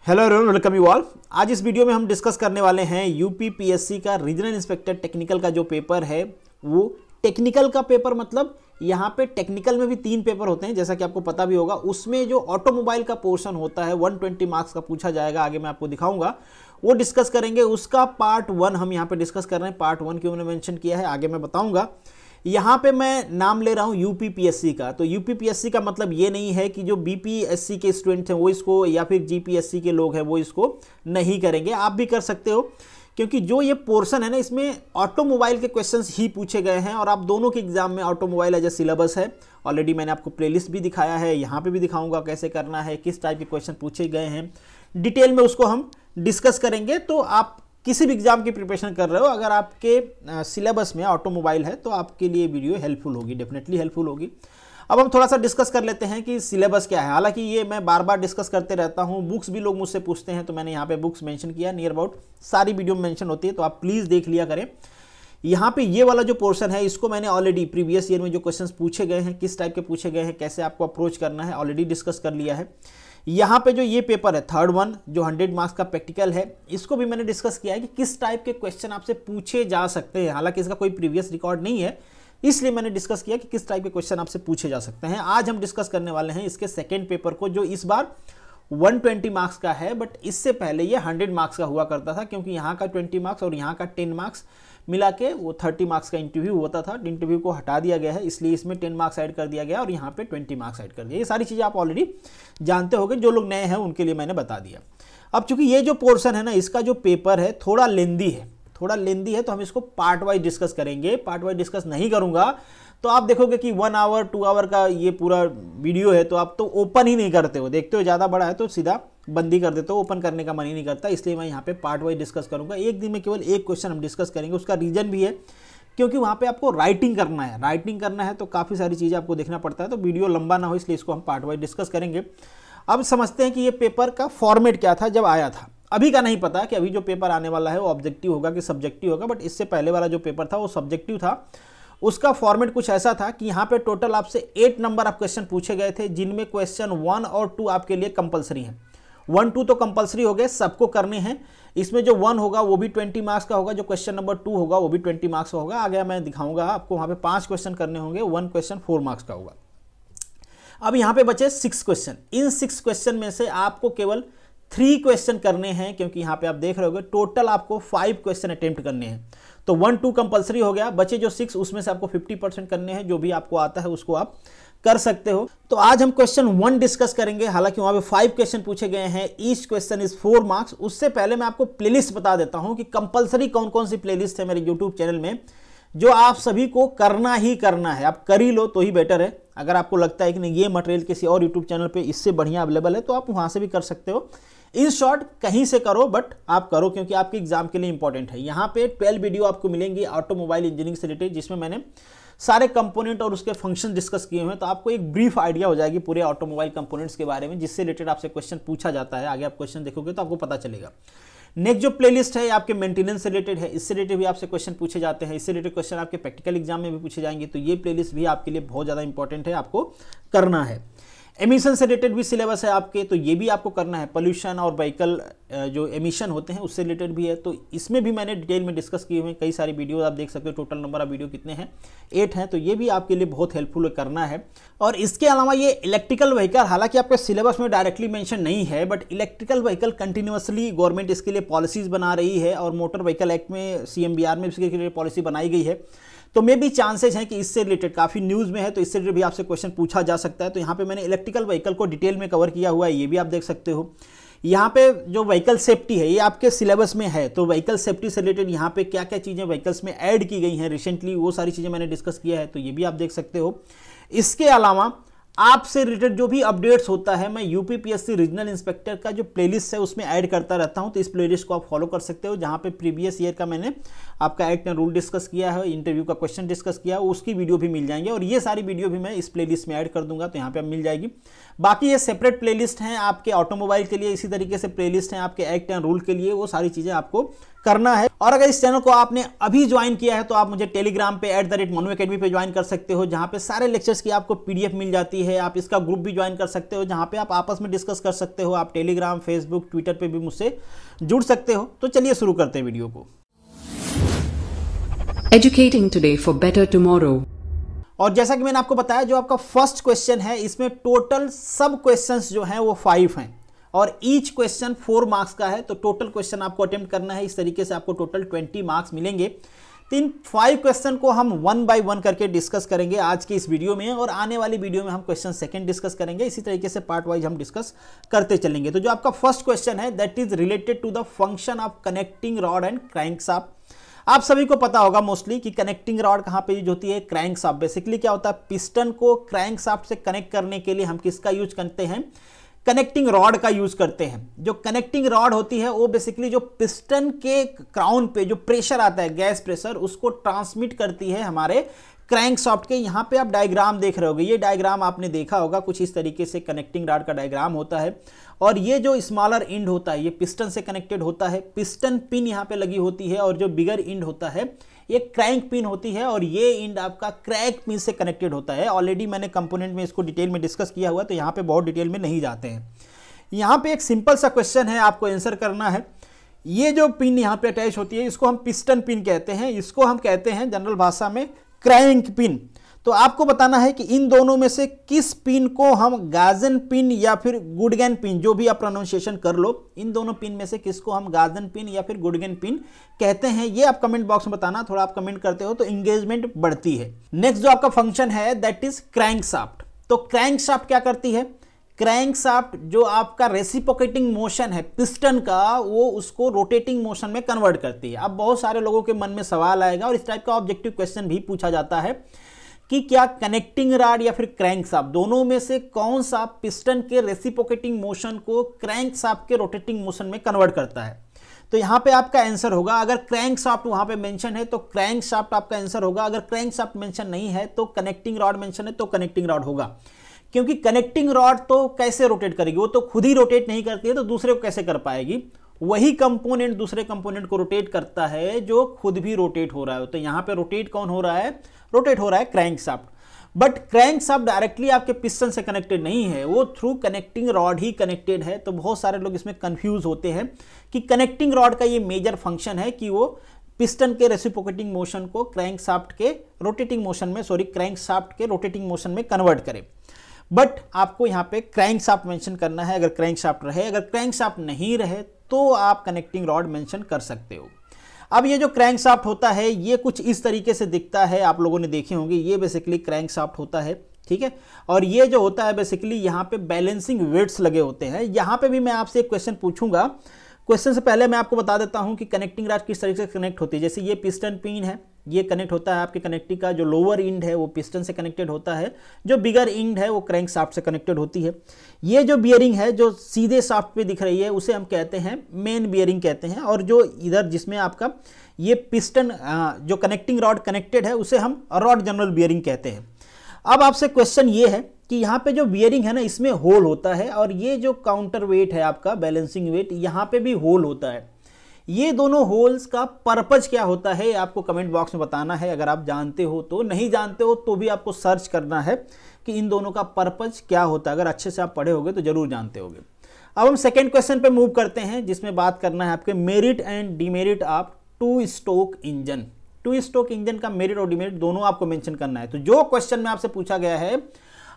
Hello everyone, welcome you all. आज इस video में हम डिस्कस करने वाले हैं यूपीपीएससी का रीजनल इंस्पेक्टर टेक्निकल का जो पेपर है वो टेक्निकल का पेपर, मतलब यहाँ पे टेक्निकल में भी 3 पेपर होते हैं जैसा कि आपको पता भी होगा। उसमें जो ऑटोमोबाइल का पोर्शन होता है 120 मार्क्स का पूछा जाएगा, आगे मैं आपको दिखाऊंगा, वो डिस्कस करेंगे। उसका पार्ट 1 हम यहाँ पे डिस्कस कर रहे हैं। पार्ट 1 क्यों मैंने मेंशन किया है आगे मैं बताऊंगा। यहाँ पे मैं नाम ले रहा हूँ यूपीपीएससी का, तो यूपीपीएससी का मतलब ये नहीं है कि जो बीपीएससी के स्टूडेंट्स हैं वो इसको, या फिर जीपीएससी के लोग हैं वो इसको नहीं करेंगे। आप भी कर सकते हो, क्योंकि जो ये पोर्शन है ना इसमें ऑटोमोबाइल के क्वेश्चंस ही पूछे गए हैं और आप दोनों के एग्जाम में ऑटोमोबाइल एज ए सिलेबस है। ऑलरेडी मैंने आपको प्लेलिस्ट भी दिखाया है, यहाँ पे भी दिखाऊंगा कैसे करना है, किस टाइप के क्वेश्चन पूछे गए हैं, डिटेल में उसको हम डिस्कस करेंगे। तो आप किसी भी एग्जाम की प्रिपरेशन कर रहे हो, अगर आपके सिलेबस में ऑटोमोबाइल है तो आपके लिए वीडियो हेल्पफुल होगी, डेफिनेटली हेल्पफुल होगी। अब हम थोड़ा सा डिस्कस कर लेते हैं कि सिलेबस क्या है। हालांकि ये मैं बार बार डिस्कस करते रहता हूँ, बुक्स भी लोग मुझसे पूछते हैं तो मैंने यहाँ पे बुक्स मेंशन किया, नियर अबाउट सारी वीडियो में मेंशन होती है, तो आप प्लीज़ देख लिया करें। यहाँ पे ये वाला जो पोर्शन है इसको मैंने ऑलरेडी प्रीवियस ईयर में जो क्वेश्चंस पूछे गए हैं, किस टाइप के पूछे गए हैं, कैसे आपको अप्रोच करना है, ऑलरेडी डिस्कस कर लिया है। यहाँ पे जो ये पेपर है थर्ड वन, जो 100 मार्क्स का प्रैक्टिकल है, इसको भी मैंने डिस्कस किया है कि किस टाइप के क्वेश्चन आपसे पूछे जा सकते हैं। हालांकि इसका कोई प्रीवियस रिकॉर्ड नहीं है, इसलिए मैंने डिस्कस किया कि किस टाइप के क्वेश्चन आपसे पूछे जा सकते हैं। आज हम डिस्कस करने वाले हैं इसके सेकेंड पेपर को, जो इस बार 120 मार्क्स का है, बट इससे पहले ये 100 मार्क्स का हुआ करता था, क्योंकि यहाँ का 20 मार्क्स और यहाँ का 10 मार्क्स मिला के वो 30 मार्क्स का इंटरव्यू होता था। इंटरव्यू को हटा दिया गया है, इसलिए इसमें 10 मार्क्स ऐड कर दिया गया और यहाँ पे 20 मार्क्स ऐड कर दिया। ये सारी चीज़ें आप ऑलरेडी जानते होंगे, जो लोग नए हैं उनके लिए मैंने बता दिया। अब चूंकि ये जो पोर्शन है ना, इसका जो पेपर है थोड़ा लेंदी है, तो हम इसको पार्ट वाइज डिस्कस करेंगे। पार्ट वाइज डिस्कस नहीं करूँगा तो आप देखोगे कि 1 आवर 2 आवर का ये पूरा वीडियो है, तो आप तो ओपन ही नहीं करते हो, देखते हो ज़्यादा बड़ा है तो सीधा बंदी कर देते हो, ओपन करने का मन ही नहीं करता। इसलिए मैं यहाँ पे पार्ट वाइज डिस्कस करूँगा। एक दिन में केवल एक क्वेश्चन हम डिस्कस करेंगे। उसका रीजन भी है क्योंकि वहाँ पे आपको राइटिंग करना है, तो काफ़ी सारी चीज़ें आपको देखना पड़ता है, तो वीडियो लंबा ना हो इसलिए इसको हम पार्ट वाइज डिस्कस करेंगे। अब समझते हैं कि ये पेपर का फॉर्मेट क्या था जब आया था। अभी का नहीं पता कि अभी जो पेपर आने वाला है वो ऑब्जेक्टिव होगा कि सब्जेक्टिव होगा, बट इससे पहले वाला जो पेपर था वो सब्जेक्टिव था। उसका फॉर्मेट कुछ ऐसा था कि यहाँ पे टोटल आपसे 8 नंबर ऑफ क्वेश्चन पूछे गए थे, जिनमें क्वेश्चन 1 और 2 आपके लिए कंपलसरी है। 1 2 तो कंपलसरी हो गए, सबको करने हैं। इसमें जो 1 होगा वो भी 20 मार्क्स का होगा, जो क्वेश्चन नंबर 2 होगा वो भी 20 मार्क्स का होगा। आगे मैं दिखाऊंगा आपको, वहाँ पे 5 क्वेश्चन करने होंगे, 1 क्वेश्चन 4 मार्क्स का होगा। अब यहाँ पे बचे 6 क्वेश्चन। इन 6 क्वेश्चन में से आपको केवल 3 क्वेश्चन करने हैं, क्योंकि यहाँ पे आप देख रहे होगे टोटल आपको 5 क्वेश्चन अटेम्प्ट करने हैं। तो 1 2 कंपलसरी हो गया, बचे जो 6 उसमें से आपको 50% करने हैं। जो भी आपको आता है उसको आप कर सकते हो। तो आज हम क्वेश्चन 1 डिस्कस करेंगे। हालांकि वहां पे 5 क्वेश्चन पूछे गए हैं, ईच क्वेश्चन इज 4 मार्क्स। उससे पहले मैं आपको प्लेलिस्ट बता देता हूं कि कंपलसरी कौन कौन सी प्लेलिस्ट है मेरे यूट्यूब चैनल में, जो आप सभी को करना ही करना है। आप कर ही लो तो ही बेटर है। अगर आपको लगता है कि नहीं ये मटेरियल किसी और यूट्यूब चैनल पे इससे बढ़िया अवेलेबल है, तो आप वहां से भी कर सकते हो। इन शॉर्ट कहीं से करो, बट आप करो, क्योंकि आपके एग्जाम के लिए इंपॉर्टेंट है। यहाँ पे 12 वीडियो आपको मिलेंगी ऑटोमोबाइल इंजीनियरिंग से रिलेटेड, जिसमें मैंने सारे कंपोनेंट और उसके फंक्शन डिस्कस किए हुए हैं। तो आपको एक ब्रीफ आइडिया हो जाएगी पूरे ऑटोमोबाइल कंपोनेंट्स के बारे में, जिससे रिलेटेड आपसे क्वेश्चन पूछा जाता है। आगे आप क्वेश्चन देखोगे तो आपको पता चलेगा। नेक्स्ट जो प्लेलिस्ट है आपके मेंटेनेंस से रिलेटेड है, इससे रिलेटेड भी आपसे क्वेश्चन पूछे जाते हैं। इससे रिलेटेड क्वेश्चन आपके प्रैक्टिकल एग्जाम में भी पूछे जाएंगे, तो ये प्लेलिस्ट भी आपके लिए बहुत ज़्यादा इंपॉर्टेंट है, आपको करना है। एमिशन से रिलेटेड भी सिलेबस है आपके, तो ये भी आपको करना है। पोल्यूशन और व्हीकल जो एमिशन होते हैं उससे रिलेटेड भी है, तो इसमें भी मैंने डिटेल में डिस्कस किए हुए हैं। कई सारी वीडियो आप देख सकते हो, टोटल नंबर ऑफ वीडियो कितने हैं, 8 हैं। तो ये भी आपके लिए बहुत हेल्पफुल करना है। और इसके अलावा ये इलेक्ट्रिकल व्हीकल, हालांकि आपके सिलेबस में डायरेक्टली मेंशन नहीं है, but electrical vehicle continuously government इसके लिए पॉलिसीज बना रही है, और मोटर व्हीकल एक्ट में CMVR में इसके लिए पॉलिसी बनाई गई है। तो मे भी चांसेस हैं कि इससे रिलेटेड काफ़ी न्यूज़ में है, तो इससे रिलेटेड भी आपसे क्वेश्चन पूछा जा सकता है। तो यहाँ पे मैंने इलेक्ट्रिकल व्हीकल को डिटेल में कवर किया हुआ है, ये भी आप देख सकते हो। यहाँ पे जो व्हीकल सेफ्टी है ये आपके सिलेबस में है, तो व्हीकल सेफ्टी से रिलेटेड यहाँ पे क्या क्या चीज़ें व्हीकल्स में ऐड की गई हैं रिसेंटली, वो सारी चीज़ें मैंने डिस्कस किया है, तो ये भी आप देख सकते हो। इसके अलावा आपसे रिलेटेड जो भी अपडेट्स होता है, मैं यूपीपीएससी रीजनल इंस्पेक्टर का जो प्लेलिस्ट है उसमें ऐड करता रहता हूं, तो इस प्लेलिस्ट को आप फॉलो कर सकते हो, जहां पे प्रीवियस ईयर का मैंने आपका एक्ट एंड रूल डिस्कस किया है, इंटरव्यू का क्वेश्चन डिस्कस किया है, उसकी वीडियो भी मिल जाएंगे, और ये सारी वीडियो भी मैं इस प्लेलिस्ट में ऐड कर दूंगा, तो यहाँ पे मिल जाएगी। बाकी ये सेपरेट प्लेलिस्ट हैं आपके ऑटोमोबाइल के लिए, इसी तरीके से प्लेलिस्ट हैं आपके एक्ट एंड रूल के लिए, वो सारी चीज़ें आपको करना है। और अगर इस चैनल को आपने अभी ज्वाइन किया है तो आप मुझे टेलीग्राम पे @manu academy पे ज्वाइन कर सकते हो, जहां पे सारे लेक्चर्स की आपको PDF मिल जाती है, आप इसका ग्रुप भी ज्वाइन कर सकते हो जहाँ पे आप आपस में डिस्कस कर सकते हो। आप टेलीग्राम, फेसबुक, ट्विटर पे भी मुझसे जुड़ सकते हो। तो चलिए शुरू करते हैं वीडियो को। Educating today for better tomorrow. और जैसा कि मैंने आपको बताया, जो आपका फर्स्ट क्वेश्चन है इसमें टोटल सब क्वेश्चंस जो हैं वो 5 हैं और ईच क्वेश्चन 4 मार्क्स का है। तो टोटल क्वेश्चन आपको अटेम्प्ट करना है। इस तरीके से आपको टोटल 20 मार्क्स मिलेंगे। 5 क्वेश्चन को हम 1 बाय 1 करके डिस्कस करेंगे आज की इस वीडियो में, और आने वाली वीडियो में हम क्वेश्चन सेकंड डिस्कस करेंगे। इसी तरीके से पार्ट वाइज हम डिस्कस करते चलेंगे। तो जो आपका फर्स्ट क्वेश्चन है that is related to the function of connecting rod and crankshaft. आप सभी को पता होगा मोस्टली कि कनेक्टिंग रॉड कहाँ पे यूज होती है, क्रैंकशाफ्ट। बेसिकली क्या होता है, पिस्टन को क्रैंकशाफ्ट से कनेक्ट करने के लिए हम किसका यूज करते हैं, कनेक्टिंग रॉड का यूज करते हैं। जो कनेक्टिंग रॉड होती है वो बेसिकली जो पिस्टन के क्राउन पे जो प्रेशर आता है, गैस प्रेशर, उसको ट्रांसमिट करती है हमारे क्रैंकशाफ्ट के। यहाँ पे आप डायग्राम देख रहे होगे, ये डायग्राम आपने देखा होगा, कुछ इस तरीके से कनेक्टिंग रॉड का डायग्राम होता है। और ये जो स्मॉलर इंड होता है ये पिस्टन से कनेक्टेड होता है, पिस्टन पिन यहाँ पे लगी होती है, और जो बिगर इंड होता है ये क्रैंक पिन होती है, और ये इंड आपका क्रैंक पिन से कनेक्टेड होता है। ऑलरेडी मैंने कंपोनेंट में इसको डिटेल में डिस्कस किया हुआ, तो यहाँ पे बहुत डिटेल में नहीं जाते हैं। यहाँ पे एक सिंपल सा क्वेश्चन है, आपको आंसर करना है। ये जो पिन यहाँ पे अटैच होती है इसको हम पिस्टन पिन कहते हैं, इसको हम कहते हैं जनरल भाषा में क्रैंक पिन। तो आपको बताना है कि इन दोनों में से किस पिन को हम गाजन पिन या फिर गुडगेन पिन, जो भी आप प्रोनाउंसिएशन कर लो, इन दोनों पिन में से किसको हम गाजन पिन या फिर गुडगेन पिन कहते हैं। ये आप कमेंट बॉक्स में बताना। थोड़ा आप कमेंट करते हो तो इंगेजमेंट बढ़ती है। नेक्स्ट जो आपका फंक्शन है दैट इज क्रैंकशाफ्ट। तो क्रैंकशाफ्ट क्या करती है, क्रैंकशाफ्ट जो आपका रेसिप्रोकेटिंग मोशन है पिस्टन का, वो उसको रोटेटिंग मोशन में कन्वर्ट करती है। अब बहुत सारे लोगों के मन में सवाल आएगा, और इस टाइप का ऑब्जेक्टिव क्वेश्चन भी पूछा जाता है कि क्या कनेक्टिंग रॉड या फिर क्रैंकशाफ्ट, दोनों में से कौन सा पिस्टन के रेसिप्रोकेटिंग मोशन को क्रैंकशाफ्ट के रोटेटिंग मोशन में कन्वर्ट करता है। तो यहाँ पे आपका आंसर होगा, अगर क्रैंकशाफ्ट वहाँ पे मेंशन है तो क्रैंकशाफ्ट आपका आंसर होगा। अगर क्रैंकशाफ्ट मेंशन नहीं है तो कनेक्टिंग रॉड मेंशन है तो कनेक्टिंग रॉड होगा। क्योंकि कनेक्टिंग रॉड तो कैसे रोटेट करेगी, वो तो खुद ही रोटेट नहीं करती है, तो दूसरे को कैसे कर पाएगी। वही कंपोनेंट दूसरे कंपोनेंट को रोटेट करता है जो खुद भी रोटेट हो रहा है। तो यहाँ पे रोटेट कौन हो रहा है, रोटेट हो रहा है क्रैंकशाफ्ट। बट क्रैंकशाफ्ट डायरेक्टली आपके पिस्टन से कनेक्टेड नहीं है, वो थ्रू कनेक्टिंग रॉड ही कनेक्टेड है। तो बहुत सारे लोग इसमें कंफ्यूज होते हैं कि कनेक्टिंग रॉड का ये मेजर फंक्शन है कि वो पिस्टन के रेसिप्रोकेटिंग मोशन को क्रैंकशाफ्ट के रोटेटिंग मोशन में, क्रैंकशाफ्ट के रोटेटिंग मोशन में कन्वर्ट करे। बट आपको यहाँ पे क्रैंकशाफ्ट मेंशन करना है अगर क्रैंकशाफ्ट रहे। अगर क्रैंकशाफ्ट नहीं रहे तो आप कनेक्टिंग रॉड मेंशन कर सकते हो। अब ये जो क्रैंकशाफ्ट होता है ये कुछ इस तरीके से दिखता है, आप लोगों ने देखे होंगे। ये बेसिकली क्रैंकशाफ्ट होता है, ठीक है। और ये जो होता है बेसिकली यहाँ पे बैलेंसिंग वेट्स लगे होते हैं। यहाँ पे भी मैं आपसे एक क्वेश्चन पूछूंगा। क्वेश्चन से पहले मैं आपको बता देता हूँ कि कनेक्टिंग रॉड किस तरीके से कनेक्ट होती है। जैसे ये पिस्टन पिन है, ये कनेक्ट होता है आपके कनेक्टिंग का जो लोअर इंड है वो पिस्टन से कनेक्टेड होता है, जो बिगर इंड है वो क्रैंकशाफ्ट से कनेक्टेड होती है। ये जो बियरिंग है जो सीधे शाफ्ट पे दिख रही है उसे हम कहते हैं मेन बियरिंग कहते हैं, और जो इधर जिसमें आपका ये पिस्टन जो कनेक्टिंग रॉड कनेक्टेड है उसे हम रॉड जनरल बियरिंग कहते हैं। अब आपसे क्वेश्चन ये है कि यहाँ पे जो बियरिंग है ना इसमें होल होता है, और ये जो काउंटर वेट है आपका बैलेंसिंग वेट, यहाँ पे भी होल होता है। ये दोनों होल्स का पर्पज क्या होता है आपको कमेंट बॉक्स में बताना है। अगर आप जानते हो तो, नहीं जानते हो तो भी आपको सर्च करना है कि इन दोनों का पर्पज क्या होता है। अगर अच्छे से आप पढ़े होगे तो जरूर जानते होगे। अब हम सेकेंड क्वेश्चन पे मूव करते हैं, जिसमें बात करना है आपके merit and demerit of 2 stroke engine. 2 stroke engine का मेरिट और डिमेरिट दोनों आपको मेंशन करना है। तो जो क्वेश्चन में आपसे पूछा गया है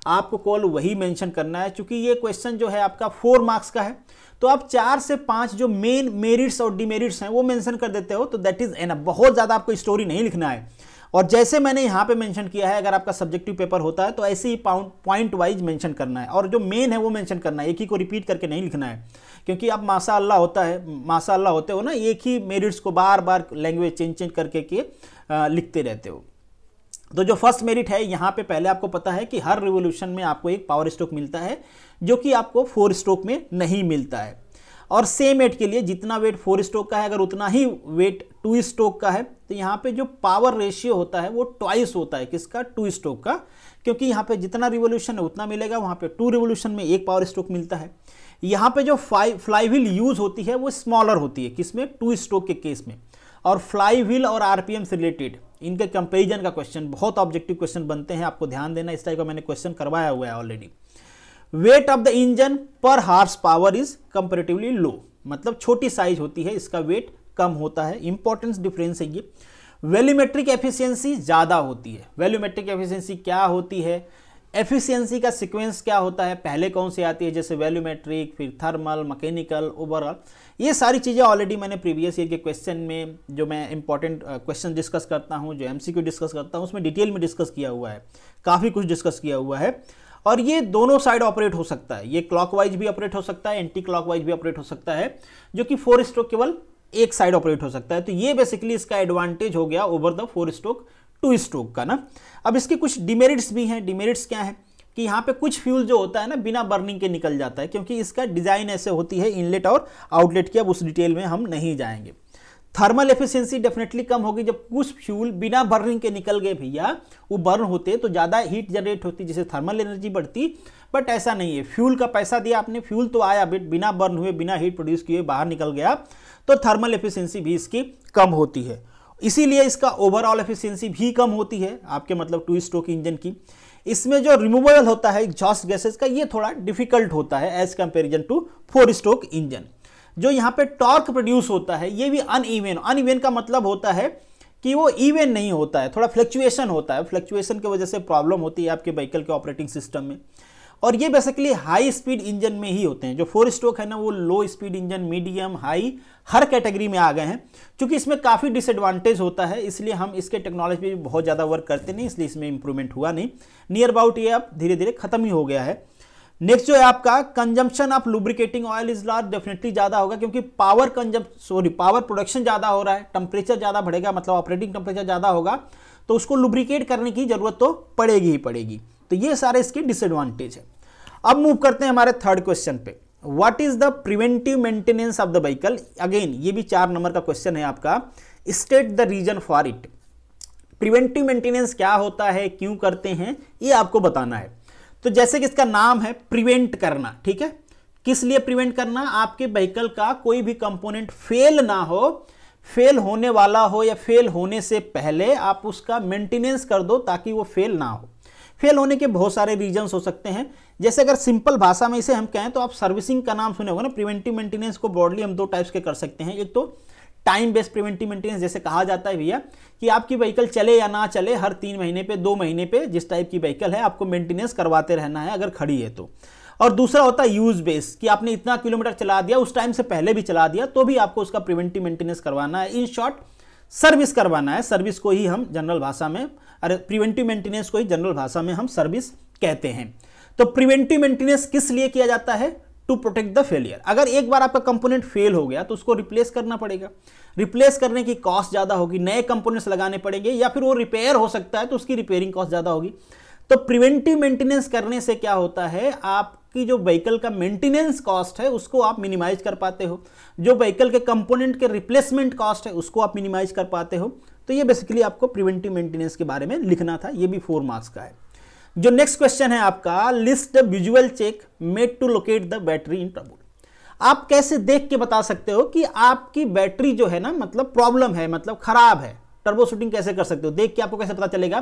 आपको केवल वही मेंशन करना है। चूंकि ये क्वेश्चन जो है आपका 4 मार्क्स का है, तो आप 4 से 5 जो मेन मेरिट्स और डिमेरिट्स हैं वो मेंशन कर देते हो, तो दैट इज एनफ। बहुत ज़्यादा आपको स्टोरी नहीं लिखना है। और जैसे मैंने यहाँ पे मेंशन किया है, अगर आपका सब्जेक्टिव पेपर होता है तो ऐसे ही पॉइंट वाइज मेंशन करना है, और जो मेन है वो मेंशन करना है। एक ही को रिपीट करके नहीं लिखना है, क्योंकि आप माशाअल्लाह होता है, माशाअल्लाह होते हो ना, एक ही मेरिट्स को बार बार लैंग्वेज चेंज करके लिखते रहते हो। तो जो फर्स्ट मेरिट है यहाँ पे पहले आपको पता है कि हर रिवोल्यूशन में आपको एक पावर स्ट्रोक मिलता है, जो कि आपको 4 स्ट्रोक में नहीं मिलता है। और सेम वेट के लिए जितना वेट 4 स्ट्रोक का है, अगर उतना ही वेट 2 स्ट्रोक का है, तो यहाँ पे जो पावर रेशियो होता है वो ट्वाइस होता है। किसका? 2 स्ट्रोक का। क्योंकि यहाँ पे जितना रिवोल्यूशन है उतना मिलेगा, वहाँ पे 2 रिवोल्यूशन में 1 पावर स्ट्रोक मिलता है। यहाँ पे जो फ्लाई व्हील यूज होती है वो स्मॉलर होती है, किसमें? 2 स्ट्रोक के केस में। और फ्लाई व्हील और आरपीएम से रिलेटेड इनके कंपैरिजन का क्वेश्चन, बहुत ऑब्जेक्टिव क्वेश्चन बनते हैं, आपको ध्यान देना, इस टाइप का मैंने क्वेश्चन करवाया हुआ है already. Weight of the engine पर horse power is comparatively low, मतलब छोटी साइज होती है, इसका वेट कम होता है, इंपॉर्टेंस डिफरेंस है ये। वैल्यूमेट्रिक एफिशिएंसी ज़्यादा होती है। वैल्यूमेट्रिक एफिशिएंसी क्या होती है, एफिशिएंसी का सीक्वेंस क्या होता है, पहले कौन सी आती है, जैसे वैल्यूमेट्रिक, फिर थर्मल, मैकेनिकल, ओवरऑल, ये सारी चीज़ें ऑलरेडी मैंने प्रीवियस ईयर के क्वेश्चन में, जो मैं इंपॉर्टेंट क्वेश्चन डिस्कस करता हूँ, जो एमसीक्यू डिस्कस करता हूँ, उसमें डिटेल में डिस्कस किया हुआ है, काफ़ी कुछ डिस्कस किया हुआ है। और ये दोनों साइड ऑपरेट हो सकता है, ये क्लॉकवाइज भी ऑपरेट हो सकता है, एंटी क्लॉकवाइज भी ऑपरेट हो सकता है, जो कि 4 स्ट्रोक केवल एक साइड ऑपरेट हो सकता है। तो ये बेसिकली इसका एडवांटेज हो गया ओवर द 4 स्ट्रोक 2 स्ट्रोक का ना। अब इसके कुछ डिमेरिट्स भी हैं। डिमेरिट्स क्या है कि यहाँ पे कुछ फ्यूल जो होता है ना बिना बर्निंग के निकल जाता है, क्योंकि इसका डिजाइन ऐसे होती है इनलेट और आउटलेट की, अब उस डिटेल में हम नहीं जाएंगे। थर्मल एफिशिएंसी डेफिनेटली कम होगी, जब कुछ फ्यूल बिना बर्निंग के निकल गए भैया, वो बर्न होते तो ज़्यादा हीट जनरेट होती, जिससे थर्मल एनर्जी बढ़ती, बट ऐसा नहीं है। फ्यूल का पैसा दिया आपने, फ्यूल तो आया बट बिना बर्न हुए, बिना हीट प्रोड्यूस किए बाहर निकल गया, तो थर्मल एफिशिएंसी भी इसकी कम होती है। इसीलिए इसका ओवरऑल एफिशिएंसी भी कम होती है आपके मतलब 2 स्ट्रोक इंजन की। इसमें जो रिमूवेबल होता है एग्जॉस्ट गैसेस का, ये थोड़ा डिफिकल्ट होता है as comparison to 4 stroke engine. जो यहाँ पे टॉर्क प्रोड्यूस होता है ये भी अनइवन का मतलब होता है कि वो इवन नहीं होता है, थोड़ा फ्लक्चुएशन होता है, फ्लक्चुएशन की वजह से प्रॉब्लम होती है आपके व्हीकल के ऑपरेटिंग सिस्टम में। और ये बेसिकली हाई स्पीड इंजन में ही होते हैं। जो 4 स्ट्रोक है ना, वो low speed engine, medium, high, हर कैटेगरी में आ गए हैं। क्योंकि इसमें काफ़ी डिसएडवांटेज होता है, इसलिए हम इसके टेक्नोलॉजी पे बहुत ज़्यादा वर्क करते नहीं, इसलिए इसमें इंप्रूवमेंट हुआ नहीं। नियर अबाउट ये अब धीरे धीरे खत्म ही हो गया है। नेक्स्ट जो है आपका consumption of lubricating oil is large, definitely ज़्यादा होगा, क्योंकि पावर प्रोडक्शन ज़्यादा हो रहा है, टेम्परेचर ज़्यादा बढ़ेगा, मतलब ऑपरेटिंग टेम्परेचर ज़्यादा होगा, तो उसको लुब्रिकेट करने की जरूरत तो पड़ेगी ही पड़ेगी। तो ये सारे इसके डिसएडवांटेज है। अब मूव करते हैं हमारे थर्ड क्वेश्चन पे। What is the preventive maintenance of the vehicle. Again ये भी 4 नंबर का क्वेश्चन है आपका। State the reason for it. Preventive maintenance क्या होता है, क्यों करते हैं, ये आपको बताना है। तो जैसे कि इसका नाम है प्रिवेंट करना, ठीक है। किस लिए प्रिवेंट करना, आपके व्हीकल का कोई भी कंपोनेंट फेल ना हो, फेल होने वाला हो या फेल होने से पहले आप उसका मेंटेनेंस कर दो ताकि वो फेल ना हो। फेल होने के बहुत सारे रीजंस हो सकते हैं। जैसे अगर सिंपल भाषा में इसे हम कहें तो आप सर्विसिंग का नाम सुने होगा ना। प्रिवेंटिव मेंटेनेंस को ब्रॉडली हम 2 टाइप्स के कर सकते हैं। एक तो टाइम बेस्ड प्रिवेंटिव मेंटेनेंस, जैसे कहा जाता है भैया कि आपकी व्हीकल चले या ना चले, हर 3 महीने पे, 2 महीने पे, जिस टाइप की व्हीकल है आपको मेंटेनेंस करवाते रहना है अगर खड़ी है तो। और दूसरा होता है यूज बेस, कि आपने इतना किलोमीटर चला दिया, उस टाइम से पहले भी चला दिया तो भी आपको उसका प्रिवेंटिव मेंटेनेंस करवाना है। इन शॉर्ट सर्विस करवाना है। सर्विस को ही हम जनरल भाषा में, प्रिवेंटिव मेंटेनेंस को ही जनरल भाषा में हम सर्विस कहते हैं। तो प्रिवेंटिव मेंटेनेंस किस लिए किया जाता है, टू प्रोटेक्ट द फेलियर। अगर एक बार आपका कंपोनेंट फेल हो गया तो उसको रिप्लेस करना पड़ेगा। रिप्लेस करने की कॉस्ट ज़्यादा होगी, नए कंपोनेंट्स लगाने पड़ेंगे, या फिर वो रिपेयर हो सकता है तो उसकी रिपेयरिंग कॉस्ट ज़्यादा होगी। तो प्रिवेंटिव मेंटेनेंस करने से क्या होता है, आपकी जो व्हीकल का मेंटेनेंस कॉस्ट है उसको आप मिनिमाइज कर पाते हो, जो व्हीकल के कंपोनेंट के रिप्लेसमेंट कॉस्ट है उसको आप मिनिमाइज कर पाते हो। तो ये बेसिकली आपको प्रिवेंटिव मेंटेनेंस के बारे में लिखना था, ये भी 4 मार्क्स का है। जो नेक्स्ट क्वेश्चन है आपका, list the visual check made to locate the battery in trouble. आप कैसे देख के बता सकते हो कि आपकी बैटरी जो है ना, मतलब प्रॉब्लम है, मतलब खराब है। टर्बो शूटिंग कैसे कर सकते हो, देख के आपको कैसे पता चलेगा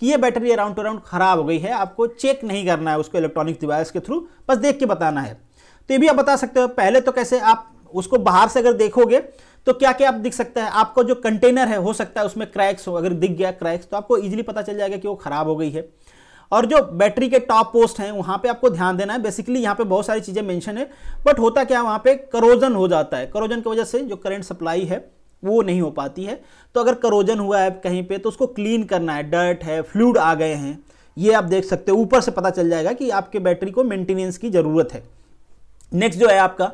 कि ये बैटरी अराउंड टू अराउंड खराब हो गई है। आपको चेक नहीं करना है उसको इलेक्ट्रॉनिक डिवाइस के थ्रू, बस देख के बताना है। तो ये भी आप बता सकते हो। पहले तो कैसे, आप उसको बाहर से अगर देखोगे तो क्या क्या आप दिख सकता है, आपको जो कंटेनर है हो सकता है उसमें क्रैक्स हो, अगर दिख गया क्रैक्स तो आपको इजीली पता चल जाएगा कि वो खराब हो गई है। और जो बैटरी के टॉप पोस्ट हैं वहाँ पे आपको ध्यान देना है। बेसिकली यहाँ पे बहुत सारी चीज़ें मेंशन है, बट होता क्या, वहाँ पे करोजन हो जाता है। करोजन की वजह से जो करंट सप्लाई है वो नहीं हो पाती है। तो अगर करोजन हुआ है कहीं पे तो उसको क्लीन करना है, डर्ट है, फ्लूइड आ गए हैं, ये आप देख सकते हो। ऊपर से पता चल जाएगा कि आपके बैटरी को मेंटेनेंस की ज़रूरत है। नेक्स्ट जो है आपका,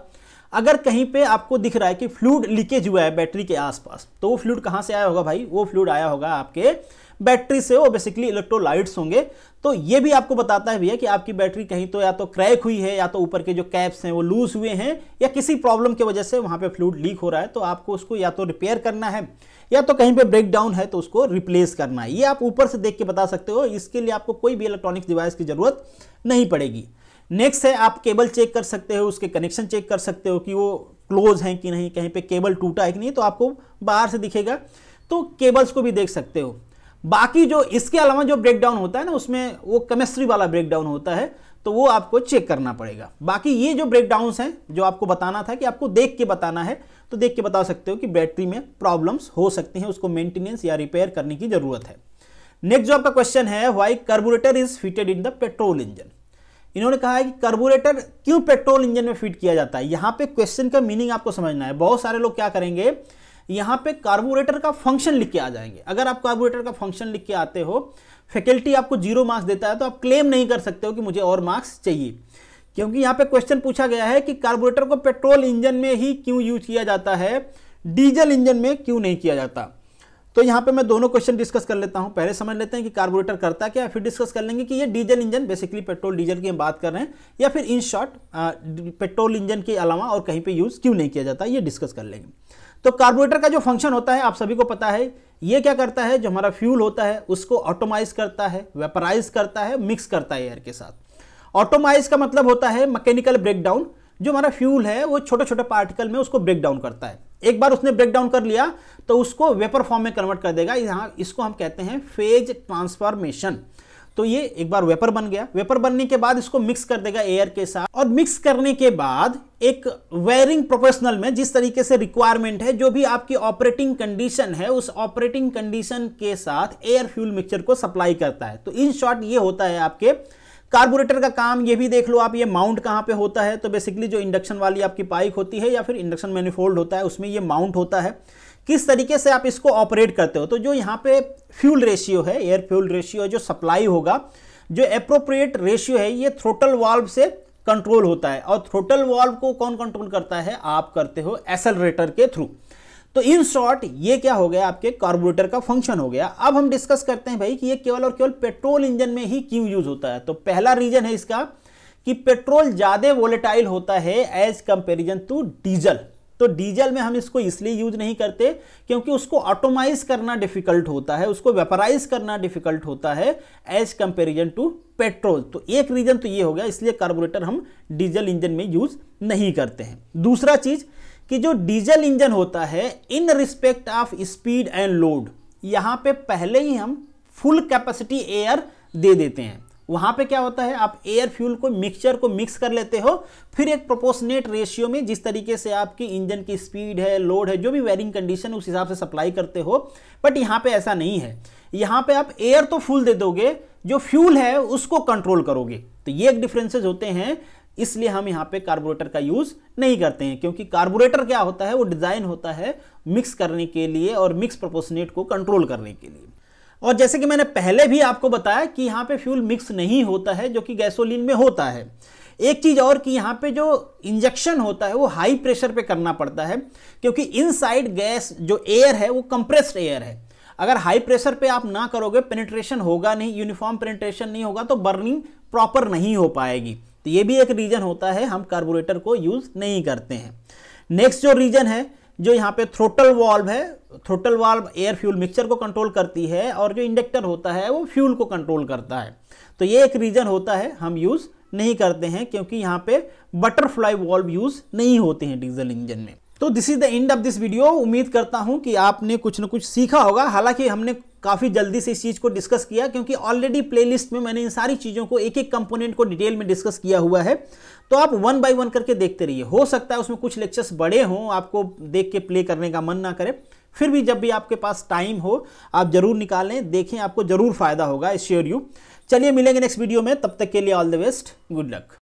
अगर कहीं पे आपको दिख रहा है कि फ्लूइड लीकेज हुआ है बैटरी के आसपास, तो वो फ्लूइड कहाँ से आया होगा भाई, वो फ्लूइड आया होगा आपके बैटरी से, वो बेसिकली इलेक्ट्रोलाइट्स होंगे। तो ये भी आपको बताता है भैया कि आपकी बैटरी कहीं तो या तो क्रैक हुई है, या तो ऊपर के जो कैप्स हैं वो लूज हुए हैं, या किसी प्रॉब्लम की वजह से वहाँ पे फ्लूइड लीक हो रहा है। तो आपको उसको या तो रिपेयर करना है, या तो कहीं पे ब्रेक डाउन है तो उसको रिप्लेस करना है। ये आप ऊपर से देख के बता सकते हो। इसके लिए आपको कोई भी इलेक्ट्रॉनिक डिवाइस की जरूरत नहीं पड़ेगी। नेक्स्ट है, आप केबल चेक कर सकते हो, उसके कनेक्शन चेक कर सकते हो कि वो क्लोज हैं कि नहीं, कहीं पे केबल टूटा है कि नहीं, तो आपको बाहर से दिखेगा। तो केबल्स को भी देख सकते हो। बाकी जो इसके अलावा जो ब्रेकडाउन होता है ना, उसमें वो केमिस्ट्री वाला ब्रेकडाउन होता है, तो वो आपको चेक करना पड़ेगा। बाकी ये जो ब्रेकडाउन्स हैं जो आपको बताना था कि आपको देख के बताना है, तो देख के बता सकते हो कि बैटरी में प्रॉब्लम्स हो सकती हैं, उसको मेंटेनेंस या रिपेयर करने की जरूरत है। नेक्स्ट जो आपका क्वेश्चन है, why carburettor is fitted in the petrol engine. इन्होंने कहा है कि कार्बोरेटर क्यों पेट्रोल इंजन में फिट किया जाता है। यहाँ पे क्वेश्चन का मीनिंग आपको समझना है। बहुत सारे लोग क्या करेंगे, यहाँ पे कार्बोरेटर का फंक्शन लिख के आ जाएंगे। अगर आप कार्बोरेटर का फंक्शन लिख के आते हो, फैकल्टी आपको 0 मार्क्स देता है, तो आप क्लेम नहीं कर सकते हो कि मुझे और मार्क्स चाहिए, क्योंकि यहाँ पे क्वेश्चन पूछा गया है कि कार्बोरेटर को पेट्रोल इंजन में ही क्यों यूज किया जाता है, डीजल इंजन में क्यों नहीं किया जाता। तो यहाँ पे मैं दोनों क्वेश्चन डिस्कस कर लेता हूँ। पहले समझ लेते हैं कि कार्बोरेटर करता क्या है, फिर डिस्कस कर लेंगे कि ये diesel engine, basically petrol diesel की हम बात कर रहे हैं, या फिर इन शॉर्ट पेट्रोल इंजन के अलावा और कहीं पे यूज क्यों नहीं किया जाता, ये डिस्कस कर लेंगे। तो कार्बोरेटर का जो फंक्शन होता है आप सभी को पता है, ये क्या करता है, जो हमारा फ्यूल होता है उसको ऑटोमाइज करता है, वेपराइज करता है, मिक्स करता है एयर के साथ। ऑटोमाइज का मतलब होता है मैकेनिकल ब्रेकडाउन। जो हमारा फ्यूल है वो छोटे छोटे पार्टिकल में उसको ब्रेक डाउन करता है। एक बार उसने ब्रेक डाउन कर लिया तो उसको वेपर फॉर्म में कन्वर्ट कर देगा। यहाँ इसको हम कहते हैं फेज ट्रांसफॉर्मेशन। तो ये एक बार वेपर बन गया, वेपर बनने के बाद इसको मिक्स कर देगा एयर के साथ, और मिक्स करने के बाद एक वेयरिंग प्रोफेशनल में जिस तरीके से रिक्वायरमेंट है, जो भी आपकी ऑपरेटिंग कंडीशन है, उस ऑपरेटिंग कंडीशन के साथ एयर फ्यूल मिक्सचर को सप्लाई करता है। तो इन शॉर्ट ये होता है आपके कार्बोरेटर का काम। ये भी देख लो आप, ये माउंट कहाँ पे होता है, तो बेसिकली जो इंडक्शन वाली आपकी पाइप होती है या फिर इंडक्शन मैनिफोल्ड होता है, उसमें ये माउंट होता है। किस तरीके से आप इसको ऑपरेट करते हो, तो जो यहाँ पे फ्यूल रेशियो है, एयर फ्यूल रेशियो जो सप्लाई होगा, जो एप्रोप्रिएट रेशियो है, ये थ्रोटल वाल्व से कंट्रोल होता है। और थ्रोटल वाल्व को कौन कंट्रोल करता है, आप करते हो एक्सेलरेटर के थ्रू। तो इन शॉर्ट ये क्या हो गया, आपके कार्बोरेटर का फंक्शन हो गया। अब हम डिस्कस करते हैं भाई कि ये केवल और केवल पेट्रोल इंजन में ही क्यों यूज होता है। तो पहला रीजन है इसका कि पेट्रोल ज्यादा वोलेटाइल होता है एज कंपेरिजन टू डीजल। तो डीजल में हम इसको इसलिए यूज नहीं करते क्योंकि उसको ऑटोमाइज करना डिफिकल्ट होता है, उसको वेपराइज करना डिफिकल्ट होता है एज कंपेरिजन टू पेट्रोल। तो एक रीजन तो ये हो गया, इसलिए कार्बोरेटर हम डीजल इंजन में यूज नहीं करते हैं। दूसरा चीज कि जो डीजल इंजन होता है, in respect of speed and load, यहां पे पहले ही हम फुल कैपेसिटी एयर दे देते हैं। वहां पे क्या होता है, आप एयर फ्यूल को मिक्सचर को मिक्स कर लेते हो, फिर एक प्रोपोर्शनेट रेशियो में जिस तरीके से आपकी इंजन की स्पीड है, लोड है, जो भी वेरिंग कंडीशन उस हिसाब से सप्लाई करते हो। बट यहाँ पे ऐसा नहीं है, यहाँ पे आप एयर तो फुल दे दोगे, जो फ्यूल है उसको कंट्रोल करोगे। तो ये एक डिफरेंसेस होते हैं, इसलिए हम यहाँ पे कार्बोरेटर का यूज नहीं करते हैं, क्योंकि कार्बोरेटर क्या होता है, वो डिजाइन होता है मिक्स करने के लिए और मिक्स प्रोपोर्शनेट को कंट्रोल करने के लिए। और जैसे कि मैंने पहले भी आपको बताया कि यहाँ पे फ्यूल मिक्स नहीं होता है, जो कि गैसोलीन में होता है। एक चीज और कि यहाँ पे जो इंजेक्शन होता है वो हाई प्रेशर पे करना पड़ता है, क्योंकि इनसाइड गैस जो एयर है वो कंप्रेस्ड एयर है। अगर हाई प्रेशर पे आप ना करोगे, पेनिट्रेशन होगा नहीं, यूनिफॉर्म पेनिट्रेशन नहीं होगा, तो बर्निंग प्रॉपर नहीं हो पाएगी। तो ये भी एक रीजन होता है, हम कार्बोरेटर को यूज नहीं करते हैं। नेक्स्ट जो रीजन है, जो यहाँ पे थ्रोटल वाल्व है, throttle valve air fuel mixture को कंट्रोल करती है, और जो इंडक्टर होता है वो फ्यूल को कंट्रोल करता है। तो ये एक रीजन होता है, हम यूज नहीं करते हैं, क्योंकि यहाँ पे बटरफ्लाई वाल्व यूज नहीं होते हैं डीजल इंजन में। तो this is the end of this video. उम्मीद करता हूं कि आपने कुछ न कुछ सीखा होगा। हालांकि हमने काफ़ी जल्दी से इस चीज़ को डिस्कस किया, क्योंकि ऑलरेडी प्लेलिस्ट में मैंने इन सारी चीज़ों को, एक एक कंपोनेंट को डिटेल में डिस्कस किया हुआ है। तो आप 1 बाय 1 करके देखते रहिए। हो सकता है उसमें कुछ लेक्चर्स बड़े हों, आपको देख के प्ले करने का मन ना करे, फिर भी जब भी आपके पास टाइम हो आप जरूर निकालें, देखें, आपको जरूर फायदा होगा, आई श्योर यू। चलिए मिलेंगे नेक्स्ट वीडियो में, तब तक के लिए all the best, good luck.